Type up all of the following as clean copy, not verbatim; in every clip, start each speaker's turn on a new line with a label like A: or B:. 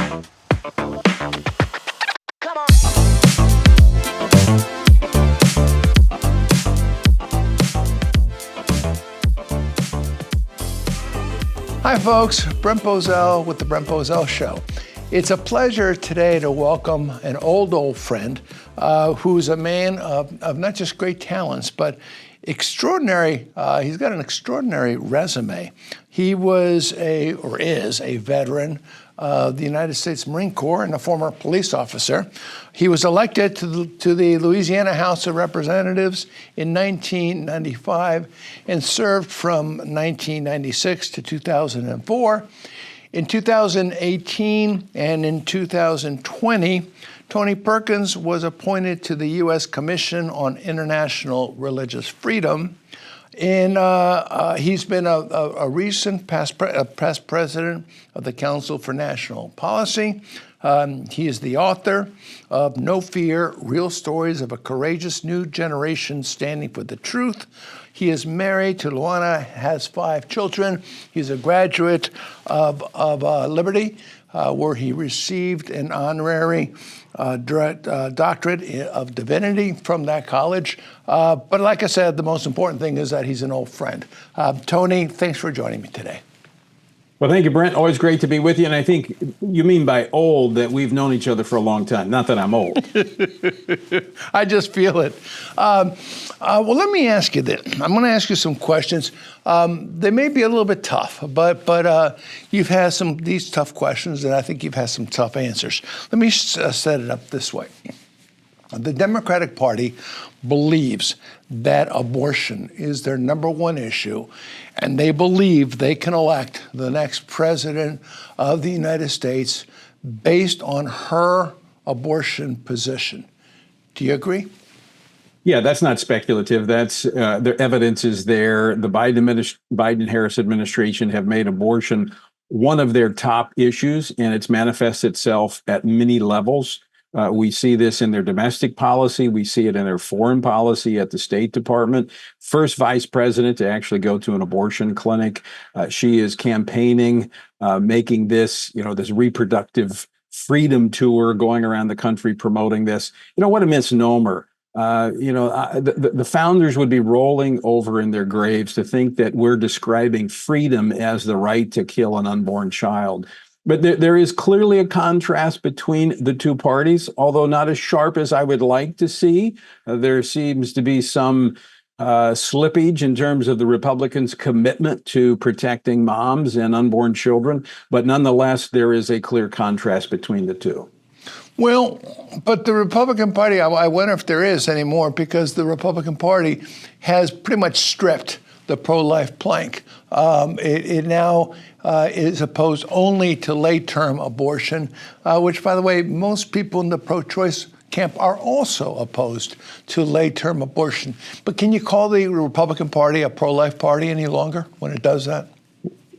A: Hi folks, Brent Bozell with the Brent Bozell Show. It's a pleasure today to welcome an old friend who's a man of not just great talents, but extraordinary, he's got an extraordinary resume. He was is a veteran of the United States Marine Corps and a former police officer. He was elected to the Louisiana House of Representatives in 1995 and served from 1996 to 2004. In 2018 and in 2020, Tony Perkins was appointed to the U.S. Commission on International Religious Freedom. And he's been a recent past president of the Council for National Policy. He is the author of No Fear, Real Stories of a Courageous New Generation Standing for the Truth. He is married to Luana, has 5 children. He's a graduate of Liberty, where he received an honorary doctorate of divinity from that college. But like I said, the most important thing is that he's an old friend. Tony, thanks for joining me today.
B: Well, thank you, Brent. Always great to be with you. And I think you mean by old that we've known each other for a long time. Not that I'm old.
A: I just feel it. Well, let me ask you this. I'm going to ask you some questions. They may be a little bit tough, but you've had these tough questions, and I think you've had some tough answers. Let me set it up this way. The Democratic Party believes that abortion is their number one issue, and they believe they can elect the next president of the United States based on her abortion position. Do you agree?
B: Yeah, that's not speculative. That's the evidence is there. The Biden-Harris administration have made abortion one of their top issues, and it's manifests itself at many levels. We see this in their domestic policy. We see it in their foreign policy at the State Department. First vice president to actually go to an abortion clinic. She is campaigning, making this, this reproductive freedom tour, going around the country promoting this. What a misnomer. The founders would be rolling over in their graves to think that we're describing freedom as the right to kill an unborn child. But there is clearly a contrast between the two parties, although not as sharp as I would like to see. There seems to be some slippage in terms of the Republicans' commitment to protecting moms and unborn children. But nonetheless, there is a clear contrast between the two.
A: Well, but the Republican Party, I wonder if there is anymore, because the Republican Party has pretty much stripped the pro-life plank. It now is opposed only to late-term abortion, which, by the way, most people in the pro-choice camp are also opposed to late-term abortion. But can you call the Republican Party a pro-life party any longer when it does that?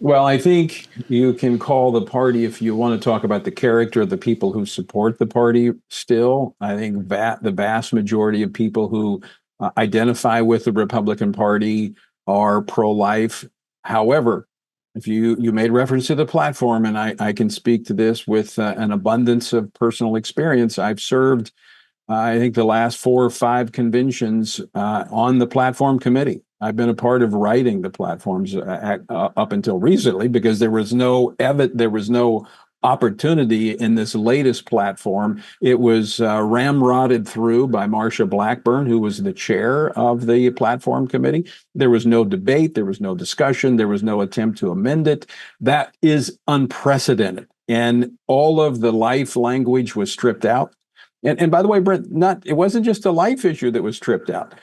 B: Well, I think you can call the party, if you want to talk about the character of the people who support the party still. I think the vast majority of people who identify with the Republican Party are pro-life. However, if you made reference to the platform, and I can speak to this with an abundance of personal experience. I've served, I think, the last 4 or 5 conventions on the platform committee. I've been a part of writing the platforms up until recently, because there was no opportunity in this latest platform. It was ramrodded through by Marsha Blackburn, who was the chair of the platform committee. There was no debate. There was no discussion. There was no attempt to amend it. That is unprecedented. And all of the life language was stripped out. And by the way, Brent, it wasn't just a life issue that was stripped out.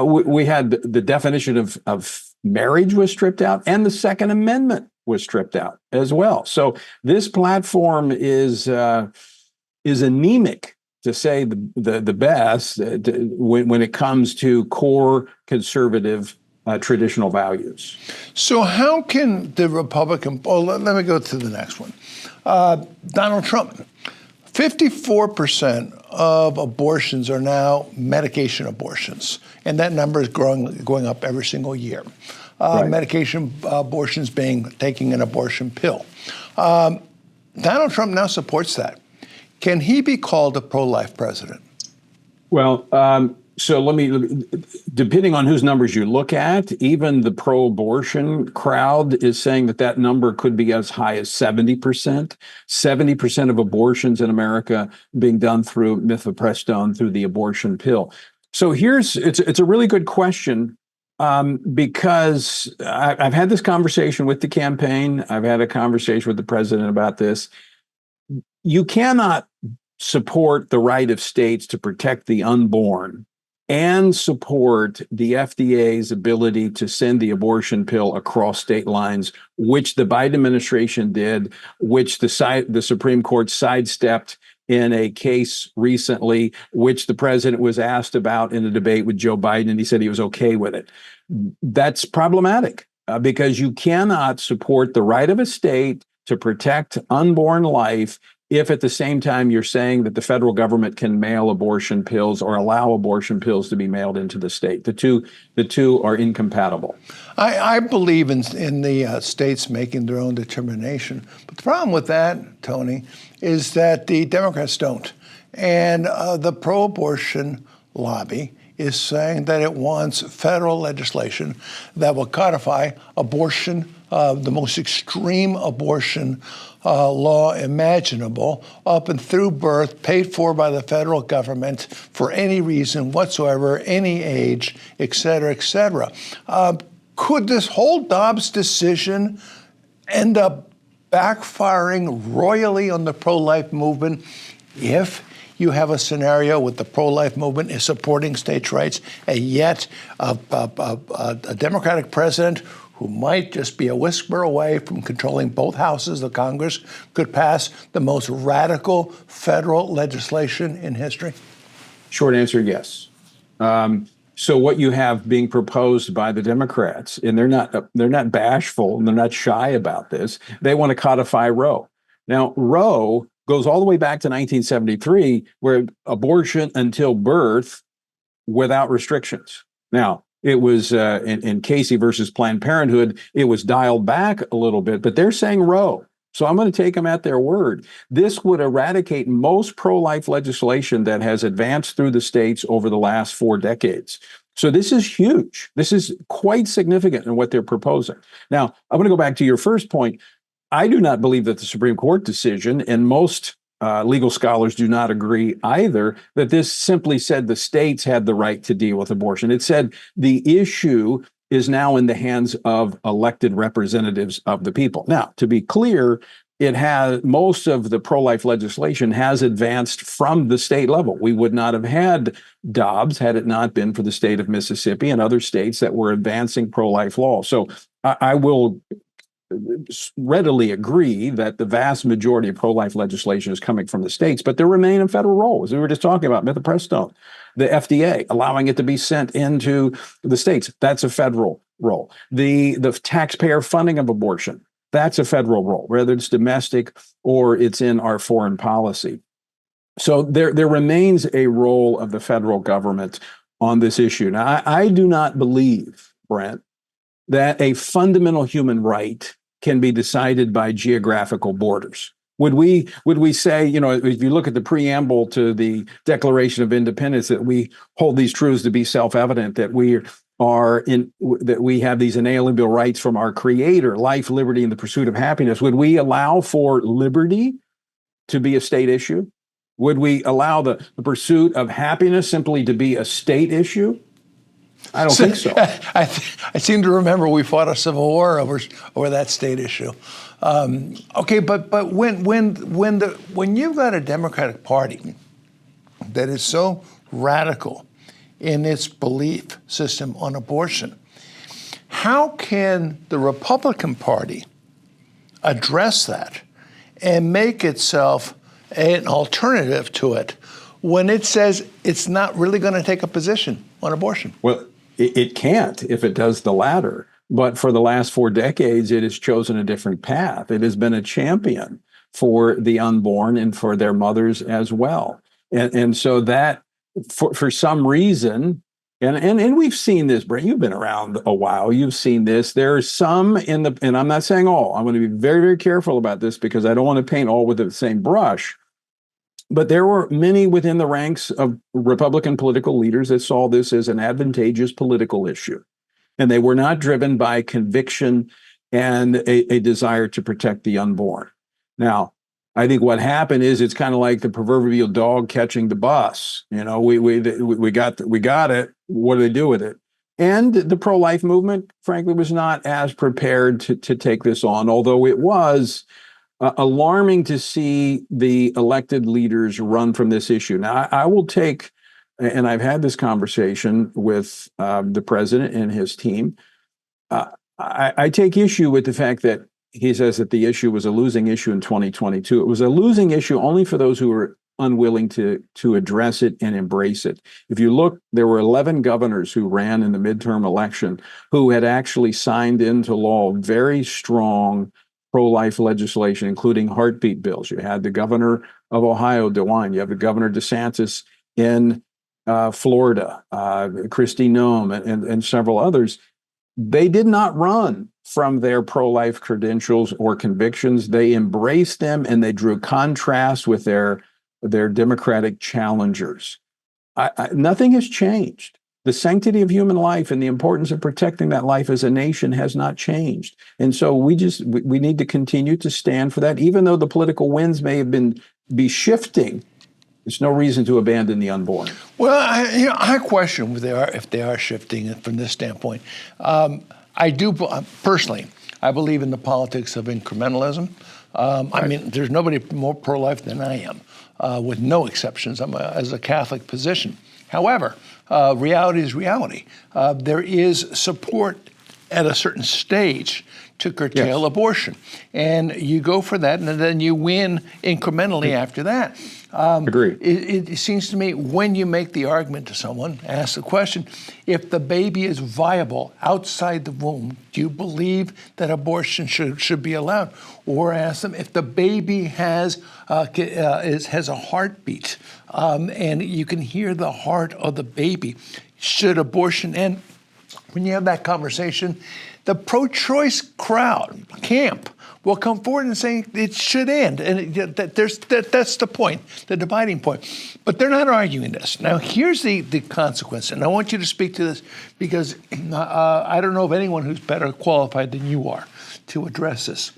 B: We had the definition of marriage was stripped out, and the Second Amendment was stripped out as well. So this platform is anemic, to say the best, when it comes to core conservative traditional values.
A: So how can the Republican, let me go to the next one. Donald Trump. 54% of abortions are now medication abortions, and that number is going up every single year. Right. Medication abortions being taking an abortion pill. Donald Trump now supports that. Can he be called a pro-life president?
B: Well, so depending on whose numbers you look at, even the pro-abortion crowd is saying that number could be as high as 70%. 70% of abortions in America being done through mifepristone, through the abortion pill. So it's a really good question, because I've had this conversation with the campaign. I've had a conversation with the president about this. You cannot support the right of states to protect the unborn and support the FDA's ability to send the abortion pill across state lines, which the Biden administration did, which the Supreme Court sidestepped in a case recently, which the president was asked about in a debate with Joe Biden, and he said he was okay with it. That's problematic, because you cannot support the right of a state to protect unborn life if at the same time you're saying that the federal government can mail abortion pills or allow abortion pills to be mailed into the state. The two are incompatible.
A: I believe in the states making their own determination. But the problem with that, Tony, is that the Democrats don't. And the pro-abortion lobby is saying that it wants federal legislation that will codify abortion, the most extreme abortion law imaginable, up and through birth, paid for by the federal government for any reason whatsoever, any age, et cetera, et cetera. Could this whole Dobbs decision end up backfiring royally on the pro-life movement if you have a scenario with the pro-life movement is supporting states' rights, and yet a Democratic president who might just be a whisper away from controlling both houses of Congress could pass the most radical federal legislation in history?
B: Short answer, yes. So what you have being proposed by the Democrats, and they're not bashful and they're not shy about this. They want to codify Roe. Now, Roe goes all the way back to 1973, where abortion until birth without restrictions. Now, it was in Casey versus Planned Parenthood, it was dialed back a little bit, but they're saying Roe. So I'm going to take them at their word. This would eradicate most pro-life legislation that has advanced through the states over the last 4 decades. So this is huge. This is quite significant in what they're proposing. Now, I'm going to go back to your first point. I do not believe that the Supreme Court decision, and most legal scholars do not agree either, that this simply said the states had the right to deal with abortion. It said the issue is now in the hands of elected representatives of the people. Now, to be clear, most of the pro-life legislation has advanced from the state level. We would not have had Dobbs had it not been for the state of Mississippi and other states that were advancing pro-life law. So I will readily agree that the vast majority of pro-life legislation is coming from the states, but there remain a federal role. As we were just talking about, mifepristone, the FDA allowing it to be sent into the states, that's a federal role. The taxpayer funding of abortion, that's a federal role, whether it's domestic or it's in our foreign policy. So there remains a role of the federal government on this issue. Now, I do not believe, Brent, that a fundamental human right can be decided by geographical borders. Would we say, if you look at the preamble to the Declaration of Independence, that we hold these truths to be self-evident, that we have these inalienable rights from our Creator, life, liberty, and the pursuit of happiness? Would we allow for liberty to be a state issue? Would we allow the pursuit of happiness simply to be a state issue? I don't think so.
A: I seem to remember we fought a civil war over that state issue. Okay, but when you've got a Democratic Party that is so radical in its belief system on abortion, how can the Republican Party address that and make itself an alternative to it when it says it's not really going to take a position on abortion?
B: Well, it can't if it does the latter. But for the last 4 decades, it has chosen a different path. It has been a champion for the unborn and for their mothers as well. And so that, for some reason, And we've seen this, Brent. You've been around a while. You've seen this. There are some and I'm not saying all. I'm going to be very, very careful about this because I don't want to paint all with the same brush. But there were many within the ranks of Republican political leaders that saw this as an advantageous political issue. And they were not driven by conviction and a desire to protect the unborn. Now, I think what happened is it's kind of like the proverbial dog catching the bus. You know, we got it. What do they do with it? And the pro-life movement, frankly, was not as prepared to take this on, although it was alarming to see the elected leaders run from this issue. Now, I will take, and I've had this conversation with the president and his team. I take issue with the fact that he says that the issue was a losing issue in 2022. It was a losing issue only for those who were unwilling to address it and embrace it. If you look, there were 11 governors who ran in the midterm election who had actually signed into law very strong pro-life legislation, including heartbeat bills. You had the governor of Ohio, DeWine. You have the governor DeSantis in Florida, Kristi Noem, and several others. They did not run from their pro-life credentials or convictions. They embraced them and they drew contrast with their Democratic challengers. Nothing has changed. The sanctity of human life and the importance of protecting that life as a nation has not changed. And so we need to continue to stand for that, even though the political winds may have be shifting. There's no reason to abandon the unborn.
A: Well, I question if they are shifting from this standpoint. I do personally. I believe in the politics of incrementalism. Right. I mean, there's nobody more pro-life than I am, with no exceptions. As a Catholic position. However, reality is reality. There is support at a certain stage to curtail abortion. And you go for that, and then you win incrementally after that.
B: Agreed.
A: It seems to me when you make the argument to someone, ask the question, if the baby is viable outside the womb, do you believe that abortion should be allowed? Or ask them if the baby has a heartbeat and you can hear the heart of the baby, should abortion end? When you have that conversation, the pro-choice camp will come forward and say it should end. And that's the point, the dividing point. But they're not arguing this. Now, here's the consequence. And I want you to speak to this because I don't know of anyone who's better qualified than you are to address this.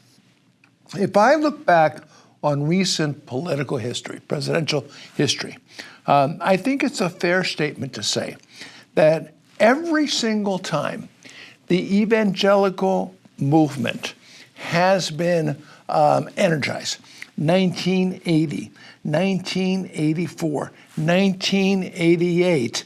A: If I look back on recent political history, presidential history, I think it's a fair statement to say that every single time the evangelical movement has been energized, 1980, 1984, 1988,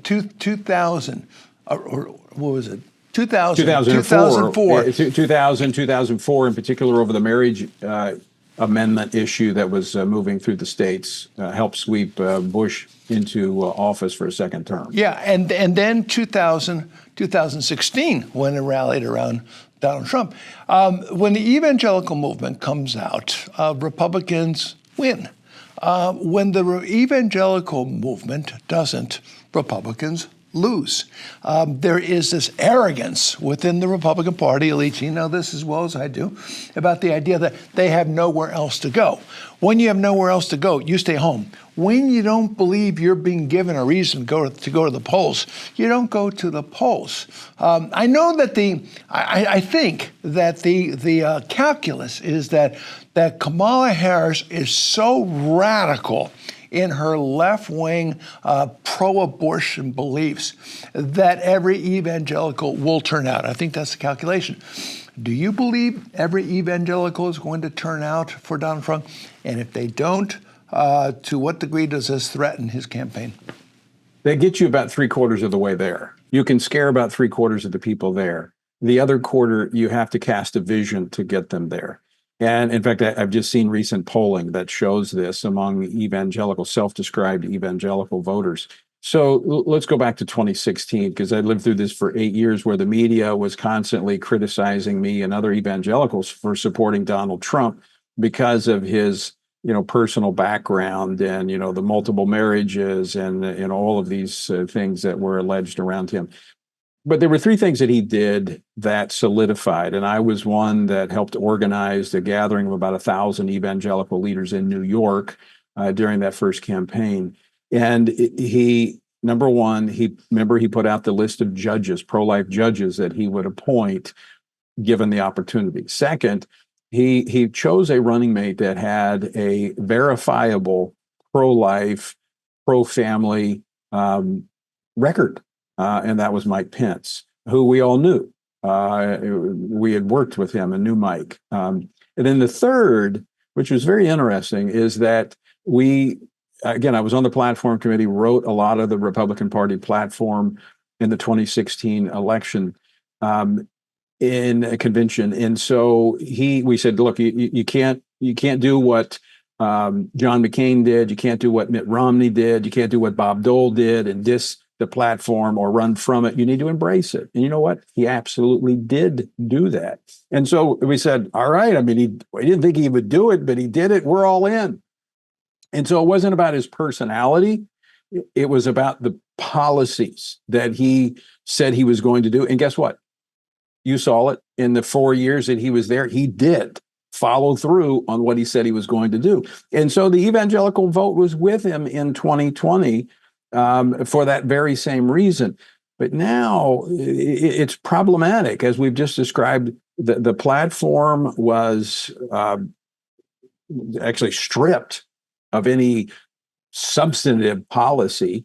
A: 2000, or what was it? 2004.
B: 2004 in particular over the marriage amendment issue that was moving through the states, helped sweep Bush into office for a second term.
A: Yeah, and then 2016, when it rallied around Donald Trump. When the evangelical movement comes out, Republicans win. When the evangelical movement doesn't, Republicans lose. There is this arrogance within the Republican Party, elite, you know this as well as I do, about the idea that they have nowhere else to go. When you have nowhere else to go, you stay home. When you don't believe you're being given a reason to go to the polls, you don't go to the polls. I know that I think that the calculus is that Kamala Harris is so radical in her left-wing pro-abortion beliefs that every evangelical will turn out. I think that's the calculation. Do you believe every evangelical is going to turn out for Donald Trump? And if they don't, to what degree does this threaten his campaign?
B: They get you about 3/4 of the way there. You can scare about 3/4 of the people there. The other quarter, you have to cast a vision to get them there. And in fact, I've just seen recent polling that shows this among evangelical, self-described evangelical voters. So let's go back to 2016, because I lived through this for 8 years where the media was constantly criticizing me and other evangelicals for supporting Donald Trump because of his personal background and, the multiple marriages and all of these things that were alleged around him. But there were three things that he did that solidified. And I was one that helped organize the gathering of about 1,000 evangelical leaders in New York during that first campaign. And number one, he put out the list of judges, pro-life judges that he would appoint given the opportunity. Second, he chose a running mate that had a verifiable pro-life, pro-family record. And that was Mike Pence, who we all knew. We had worked with him and knew Mike. And then the third, which was very interesting, is that I was on the platform committee, wrote a lot of the Republican Party platform in the 2016 election in a convention. And so we said, look, you can't do what John McCain did. You can't do what Mitt Romney did. You can't do what Bob Dole did and diss the platform or run from it. You need to embrace it. And you know what? He absolutely did do that. And so we said, all right, we didn't think he would do it, but he did it. We're all in. And so it wasn't about his personality. It was about the policies that he said he was going to do. And guess what? You saw it in the 4 years that he was there. He did follow through on what he said he was going to do. And so the evangelical vote was with him in 2020 for that very same reason. But now it's problematic. As we've just described, the platform was actually stripped of any substantive policy.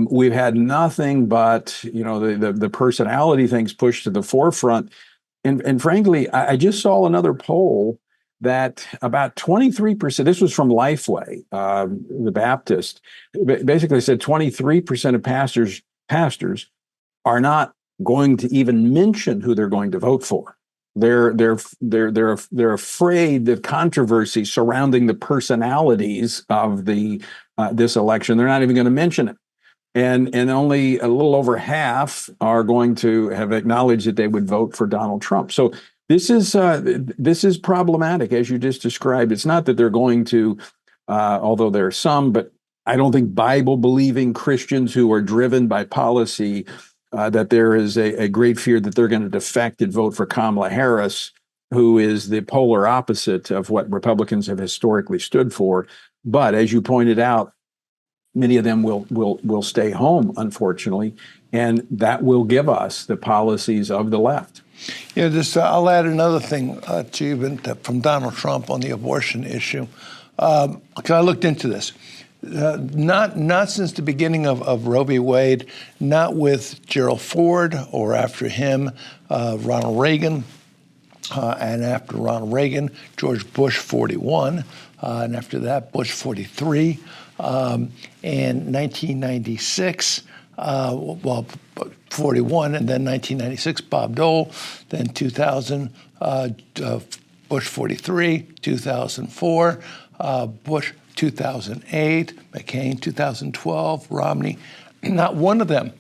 B: We've had nothing but, the personality things pushed to the forefront. And frankly, I just saw another poll that about 23%, this was from Lifeway, the Baptist, basically said 23% of pastors are not going to even mention who they're going to vote for. They're afraid of controversy surrounding the personalities of this election. They're not even going to mention it. And only a little over half are going to have acknowledged that they would vote for Donald Trump. So this is problematic, as you just described. It's not that they're going to, although there are some, but I don't think Bible-believing Christians who are driven by policy, that there is a great fear that they're going to defect and vote for Kamala Harris, who is the polar opposite of what Republicans have historically stood for. But as you pointed out, many of them will stay home, unfortunately, and that will give us the policies of the left.
A: Yeah, I'll add another thing to you from Donald Trump on the abortion issue. Because I looked into this. Not since the beginning of Roe v. Wade, not with Gerald Ford or after him, Ronald Reagan, and after Ronald Reagan, George Bush 41, and after that, Bush 43. In 1996, 41, and then 1996, Bob Dole, then 2000, Bush 43, 2004, Bush 2008, McCain 2012, Romney. Not one of them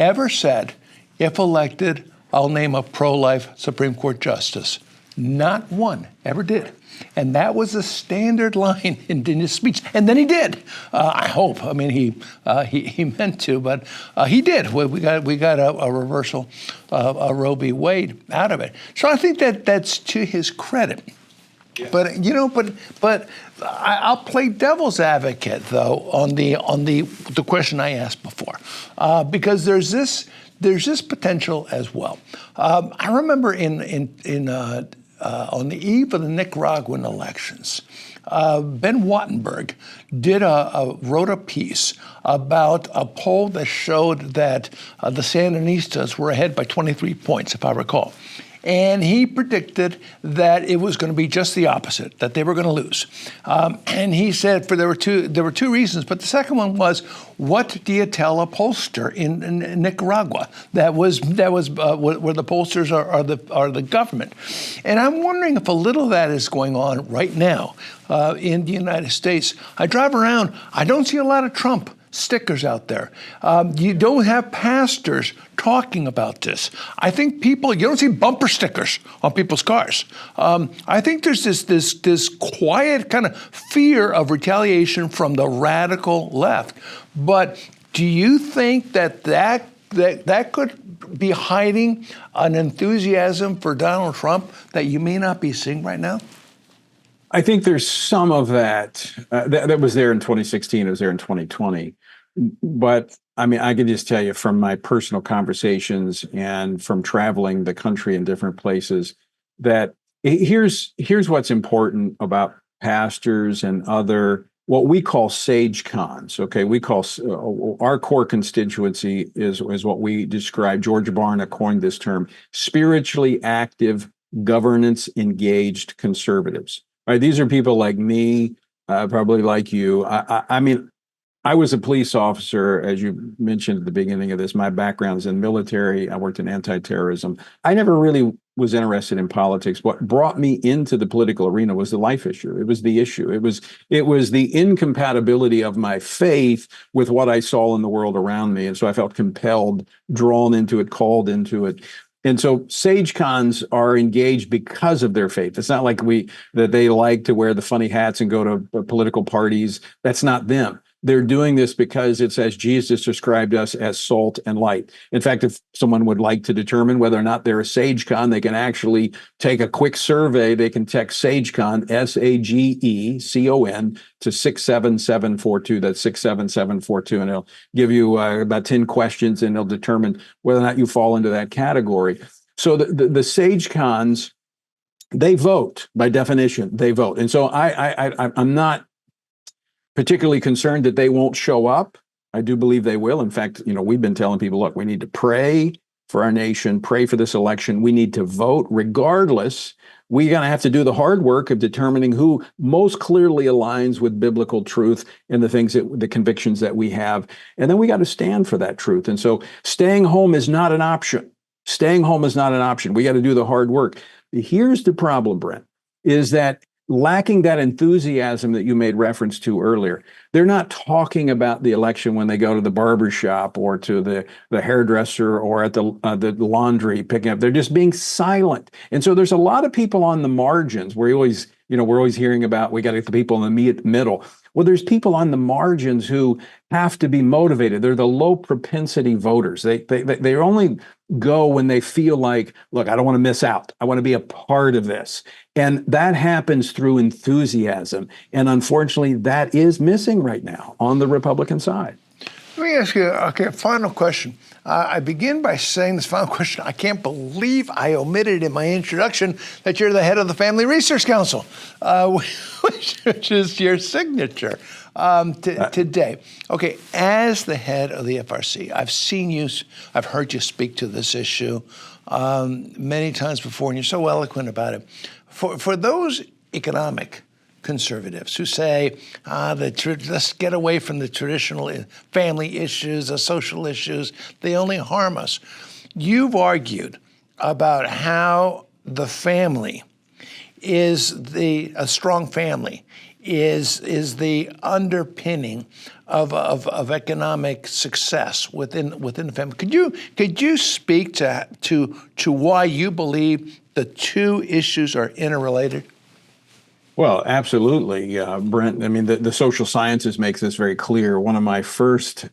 A: ever said, if elected, I'll name a pro-life Supreme Court justice. Not one ever did. And that was a standard line in his speech. And then he did. I hope. He meant to, but he did. We got a reversal of Roe v. Wade out of it. So I think that's to his credit. Yeah. But I'll play devil's advocate though on the question I asked before, because there's this potential as well. I remember on the eve of the Nicaraguan elections, Ben Wattenberg wrote a piece about a poll that showed that the Sandinistas were ahead by 23 points, if I recall. And he predicted that it was going to be just the opposite, that they were going to lose. And he said there were two reasons, but the second one was, what do you tell a pollster in Nicaragua? That was where the pollsters are the government. And I'm wondering if a little of that is going on right now in the United States. I drive around, I don't see a lot of Trump stickers out there. You don't have pastors talking about this. I think you don't see bumper stickers on people's cars. I think there's this quiet kind of fear of retaliation from the radical left. But do you think that could be hiding an enthusiasm for Donald Trump that you may not be seeing right now?
B: I think there's some of that. That was there in 2016. It was there in 2020. But I mean, I can just tell you from my personal conversations and from traveling the country in different places that here's what's important about pastors and other what we call sage cons. Okay, we call our core constituency is what we describe. George Barna coined this term: spiritually active, governance engaged conservatives. All right, these are people like me, probably like you. I mean, I was a police officer, as you mentioned at the beginning of this. My background is in the military. I worked in anti-terrorism. I never really was interested in politics. What brought me into the political arena was the life issue. It was the issue. It was the incompatibility of my faith with what I saw in the world around me. And so I felt compelled, drawn into it, called into it. And so sage cons are engaged because of their faith. It's not like that they like to wear the funny hats and go to political parties. That's not them. They're doing this because it's as Jesus described us, as salt and light. In fact, if someone would like to determine whether or not they're a SageCon, they can actually take a quick survey. They can text SageCon, SAGECON, to 67742. That's 67742. And it'll give you about 10 questions, and it'll determine whether or not you fall into that category. So the SageCons, they vote by definition. They vote. And so I'm not particularly concerned that they won't show up. I do believe they will. In fact, we've been telling people, look, we need to pray for our nation, pray for this election. We need to vote regardless. We're going to have to do the hard work of determining who most clearly aligns with biblical truth and the convictions that we have. And then we got to stand for that truth. And so staying home is not an option. Staying home is not an option. We got to do the hard work. Here's the problem, Brent, is that lacking that enthusiasm that you made reference to earlier. They're not talking about the election when they go to the barber shop or to the hairdresser or at the laundry picking up. They're just being silent. And so there's a lot of people on the margins where we're always hearing about, we got to get the people in the middle. Well, there's people on the margins who have to be motivated. They're the low propensity voters. They only go when they feel like, look, I don't want to miss out. I want to be a part of this. And that happens through enthusiasm. And unfortunately, that is missing right now on the Republican side.
A: Let me ask you, a final question. I begin by saying this final question. I can't believe I omitted in my introduction that you're the head of the Family Research Council, which is your signature today. Okay, as the head of the FRC, I've heard you speak to this issue many times before, and you're so eloquent about it. For those economic conservatives who say, let's get away from the traditional family issues, the social issues, they only harm us. You've argued about how the family a strong family is the underpinning of economic success within the family. Could you speak to why you believe the two issues are interrelated?
B: Well, absolutely, Brent. I mean, the social sciences makes this very clear. One of my first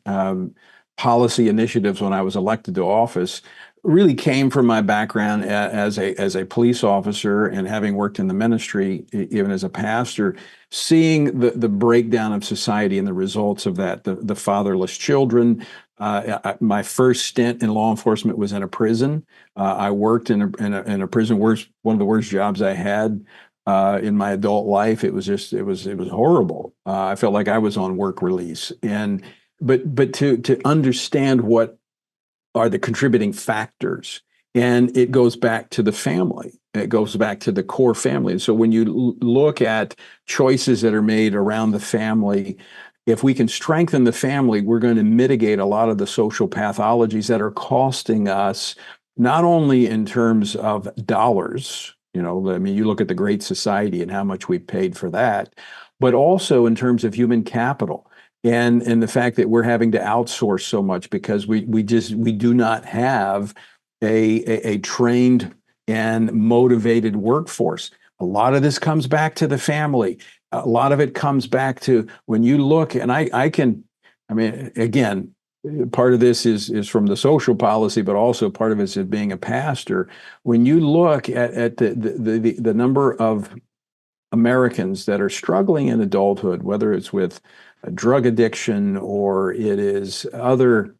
B: policy initiatives when I was elected to office really came from my background as a police officer and having worked in the ministry, even as a pastor, seeing the breakdown of society and the results of that, the fatherless children. My first stint in law enforcement was in a prison. I worked in a prison, one of the worst jobs I had in my adult life. It was horrible. I felt like I was on work release. But to understand what are the contributing factors, and it goes back to the family. It goes back to the core family. And so when you look at choices that are made around the family, if we can strengthen the family, we're going to mitigate a lot of the social pathologies that are costing us, not only in terms of dollars. I mean, you look at the Great Society and how much we paid for that, but also in terms of human capital. and the fact that we're having to outsource so much because we do not have a trained and motivated workforce. A lot of this comes back to the family. A lot of it comes back to when you look, and I mean, again, part of this is from the social policy, but also part of it is being a pastor. When you look at the number of Americans that are struggling in adulthood, whether it's with a drug addiction or it is other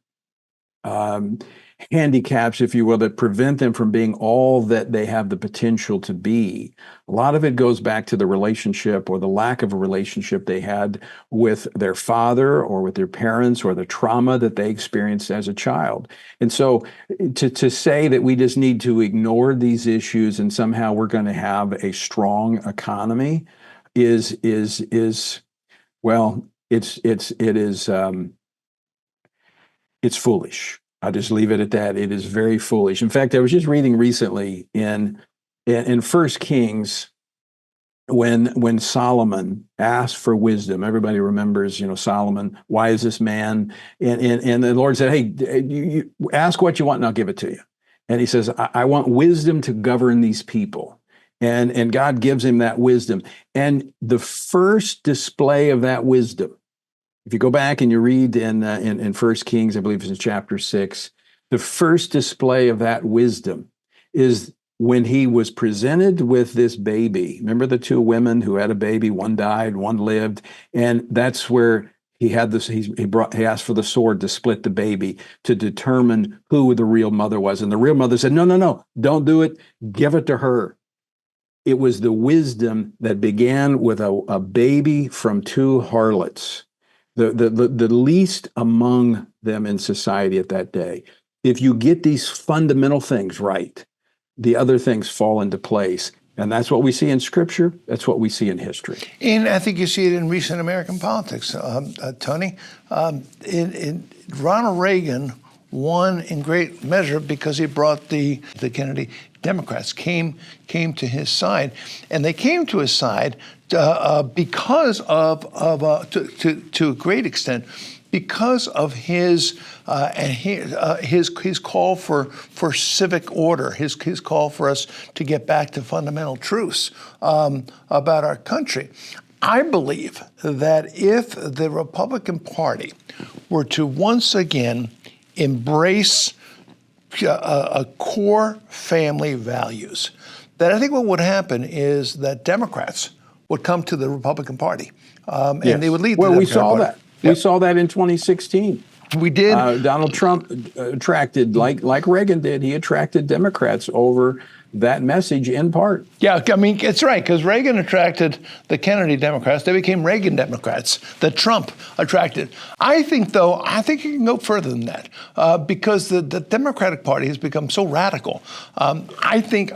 B: handicaps, if you will, that prevent them from being all that they have the potential to be. A lot of it goes back to the relationship or the lack of a relationship they had with their father or with their parents or the trauma that they experienced as a child. And so to say that we just need to ignore these issues and somehow we're going to have a strong economy is well, it's foolish. I'll just leave it at that. It is very foolish. In fact, I was just reading recently in 1 Kings when Solomon asked for wisdom. Everybody remembers, Solomon, why is this man? And the Lord said, hey, you ask what you want and I'll give it to you. And he says, I want wisdom to govern these people. And God gives him that wisdom. And the first display of that wisdom, if you go back and you read in 1 Kings, I believe it's in chapter 6, the first display of that wisdom is when he was presented with this baby. Remember the two women who had a baby? One died, one lived, and that's where he had this. He asked for the sword to split the baby to determine who the real mother was, and the real mother said, "No, don't do it. Give it to her." It was the wisdom that began with a baby from two harlots. The least among them in society at that day. If you get these fundamental things right, the other things fall into place. And that's what we see in Scripture. That's what we see in history.
A: And I think you see it in recent American politics, Tony. Ronald Reagan won in great measure because he brought the Kennedy Democrats came to his side, and they came to his side because of to a great extent because of his call for civic order, his call for us to get back to fundamental truths about our country. I believe that if the Republican Party were to once again embrace core family values, that I think what would happen is that Democrats would come to the Republican Party, and they would lead.
B: Well,
A: the
B: we saw
A: Party.
B: that. Yep. We saw that in 2016.
A: We did.
B: Donald Trump attracted, like Reagan did, he attracted Democrats over that message in part.
A: Yeah, I mean, it's right, because Reagan attracted the Kennedy Democrats. They became Reagan Democrats that Trump attracted. I think you can go further than that because the Democratic Party has become so radical. I think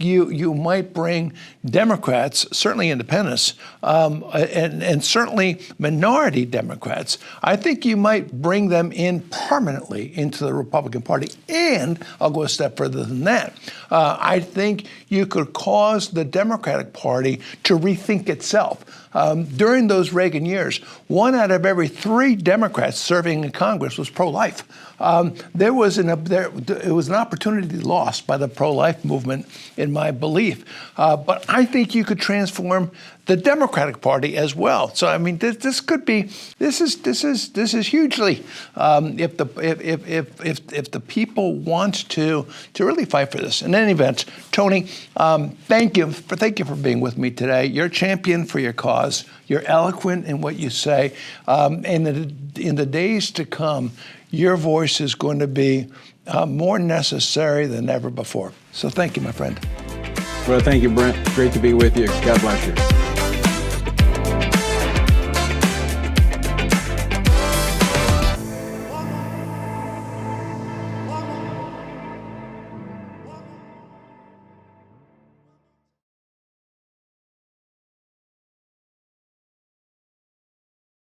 A: you might bring Democrats, certainly independents, and certainly minority Democrats. I think you might bring them in permanently into the Republican Party. And I'll go a step further than that. I think you could cause the Democratic Party to rethink itself. During those Reagan years, 1 out of every 3 Democrats serving in Congress was pro-life. It was an opportunity lost by the pro-life movement, in my belief. But I think you could transform the Democratic Party as well. So I mean, this is hugely if the people want to really fight for this. In any event, Tony, thank you for being with me today. You're a champion for your cause. You're eloquent in what you say, and in the days to come, your voice is going to be more necessary than ever before. So thank you, my friend.
B: Well, thank you, Brent. Great to be with you. God bless you.